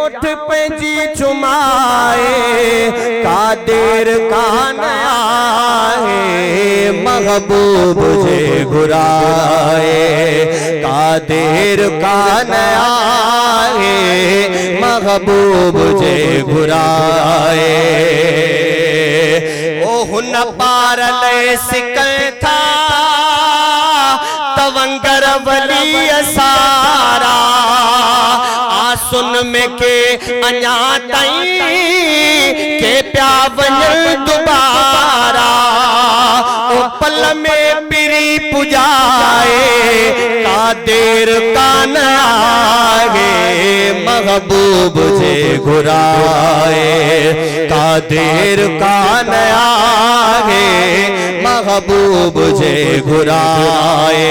ओठ पंजी चुमाए कादिर कान आए महबूब जे घुराए कादिर कान आए महबूब जे घुराए ओहुन पार ले सिकल था तवंगर वली सारा आसुन में के अञा ताईं के प्या वञ दुबारा ओ पल में पिरी पुजाए कादिर कान आए महबूब जे घुराए कादिर कान आए महबूब जे घुराए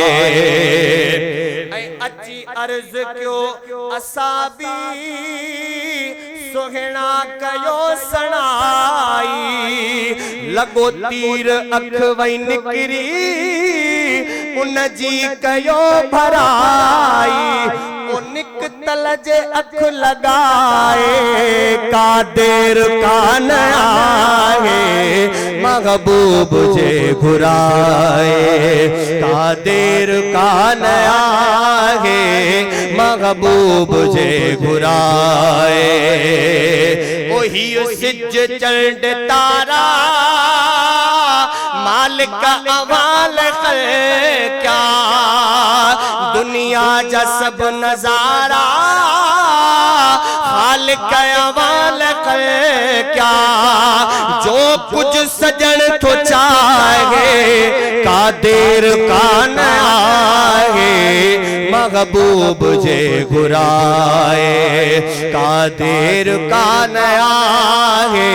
अची अर्ज क्यों असाबी सोहना कयो सनाई लगो तीर अख वही निकरी उन जी कयो भराई ओ निकतल जे अख लगाए कादिर कान आए महबूब जे घुराए कादिर कान आए महबूब जे घुराए ओही सिज चंड तारा मालिक अवाल क्या दुनिया जा सब नजारा खालिक अवाल क्या जो कुछ सजन तो चाहे कादिर कान आए महबूब जे घुराए कादिर कान आए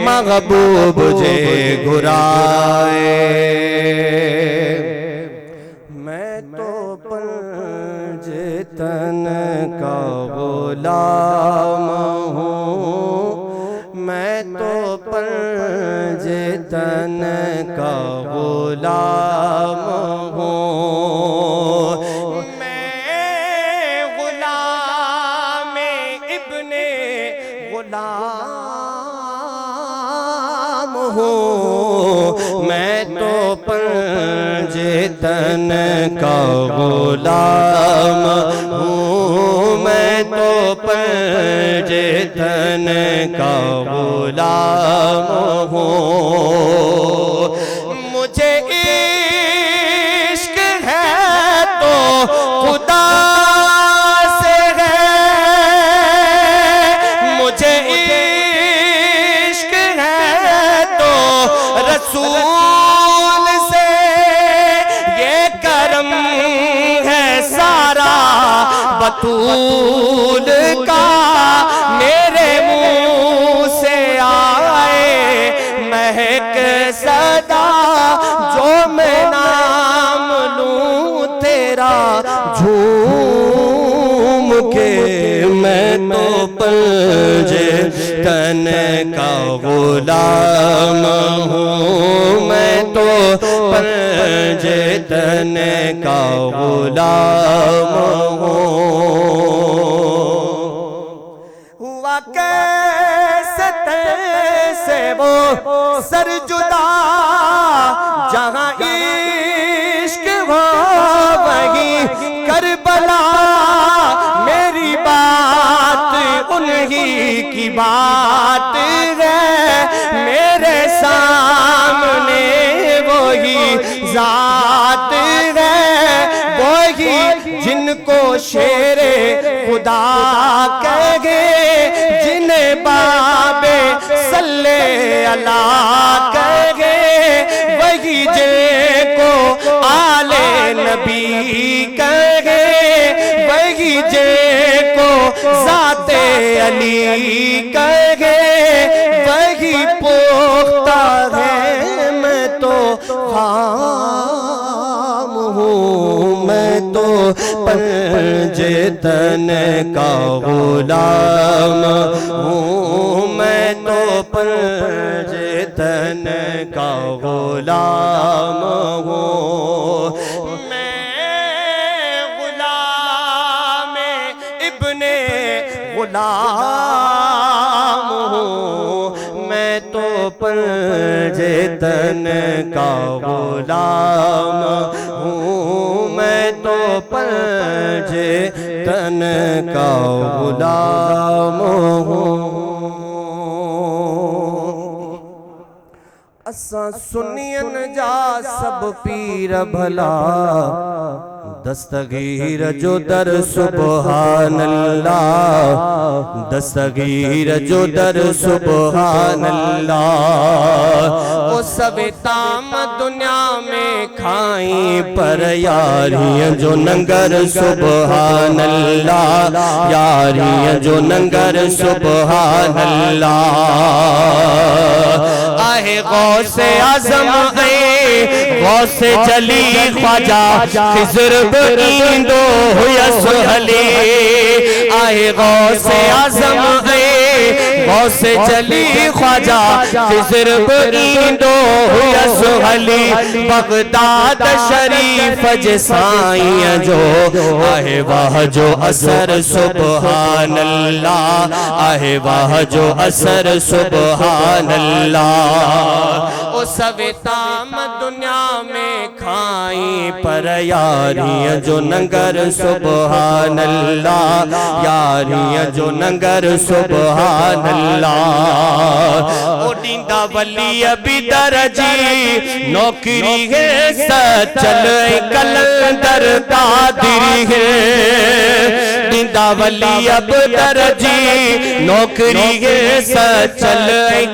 महबूब जे घुराए मैं तो पंज तन का गुलाम हूँ मैं तो पंज तन का गुलाम हूँ मैं गुलाम इब्ने गुलाम हूँ मैं तो पंज तन का गुलाम हूँ मैं तो पंज तन का गुलाम हूँ मुझे इश्क है तो खुदा से है मुझे इश्क है तो रसूल से ये करम है सारा बतूल का मेरे मुंह से आए महक सदा जो मैं नाम लूं तेरा झूम के मैं तो पंज तन का गुलाम हूँ मैं तो पंज तन का गुलाम हूँ हुआ कैसे तैसे वो सर जुदा जहाँ इश्क हो वहीं करबला मेरी बात उन्हीं की बात है मेरे सामने वही जात है वही जिनको शेरे खुदा कहे जिन्हें बाबे सल्ले अला कहे वही जिनको आले नबी कहे वही जिनको जाते अली कहे वही पोख्ता है मैं तो खाम हूँ मैं तो पंज तन का गुलाम हूँ मैं तो पंज तन का गुलाम हूँ मैं गुलाम इब्ने गुलाम हूँ, मैं तो पंजे तन का गुलाम हूँ, मैं तो पंजे तन का गुलाम हूँ। असा सुनियन जा सब पीर भला, दस्तगीर जो दर सुबहान अल्लाह, दस्तगीर जो दर सुबहान अल्लाह। ओ सब ताम दुनिया में खाई पर यारियां जो नंगर सुबहान अल्लाह, यारियां जो नंगर सुबहान अल्लाह। आहे गौसे आज़म गौसे जली ख्वाजा खिज़्र इंदो हुया सुहली। आहे गौसे आज़म गौसे जली ख्वाजा खिज़्र इंदो हुया सुहली। बगदाद शरीफ जे साईं जो आहे वाह जो असर सुबहान अल्लाह, आहे वाह जो असर सुबहान अल्लाह। ओ सवेताम दुनिया में खाई पर यारियां जो नंगर सुबहान अल्लाह, यारियां जो नंगर सुबहान अल्लाह। ओ दींदा वली अभी दरजी नौकरी है सचल कलंदर कादिरी है। दींदा वली अब दरजी नौकरी है सचल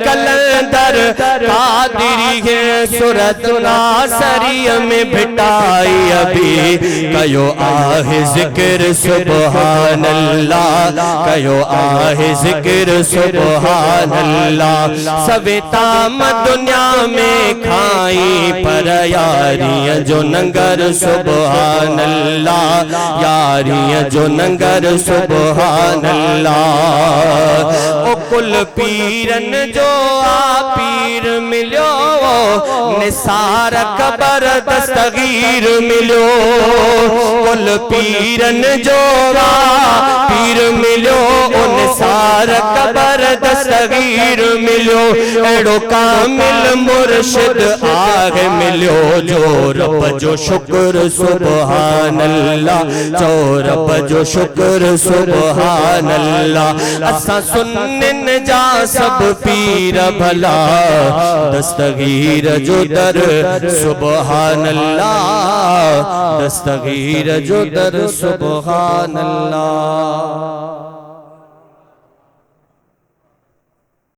कलंदर कादिरी है। सूरत नासरिया में भिटाई अभी कयो आहे जिक्र सुबहान अल्लाह, कयो आहे जिक्र सुबहान अल्लाह। सवे ताम दुनिया में खाई पर यारियां जो नंगर सुबहान अल्लाह, यारियां जो नंगर सुबहान अल्लाह। ओ कुल पीरन जो आ पीर मिलो, निसार कबर दस्तगीर मिलो। कुल पीरन जो पीर मिलो, निसार कबर दस्तगीर मिलो। एड़ो कामिल मुर्शिद आगे मिलो, जो रब जो शुक्र सुबहान अल्लाह, जो रब जो शुक्र सुबहान अल्लाह। असा सुनन जा सब पीर भला, दस्तगीर जो दर सुबहान अल्लाह, दस्तगीर जो दर सुबहान अल्लाह।